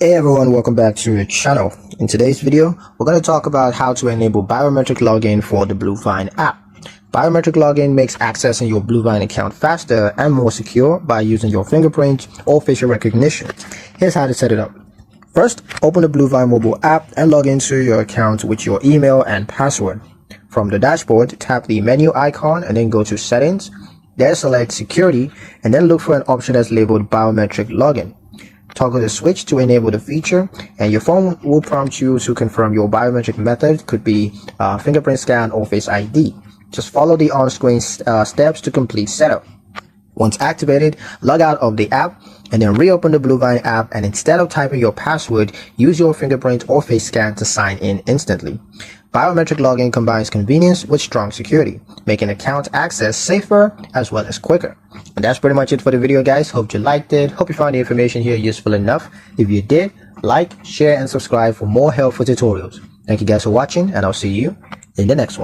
Hey everyone, welcome back to the channel. In today's video, we're going to talk about how to enable biometric login for the Bluevine app. Biometric login makes accessing your Bluevine account faster and more secure by using your fingerprint or facial recognition. Here's how to set it up. First, open the Bluevine mobile app and log into your account with your email and password. From the dashboard, tap the menu icon and then go to Settings. Then select Security and then look for an option that's labeled Biometric Login. Toggle the switch to enable the feature, and your phone will prompt you to confirm your biometric method. Could be fingerprint scan or Face ID. Just follow the on-screen steps to complete setup. Once activated, log out of the app and then reopen the Bluevine app, and instead of typing your password, use your fingerprint or face scan to sign in instantly. Biometric login combines convenience with strong security, making account access safer as well as quicker. And that's pretty much it for the video, guys. Hope you liked it. Hope you found the information here useful enough. If you did, like, share, and subscribe for more helpful tutorials. Thank you guys for watching, and I'll see you in the next one.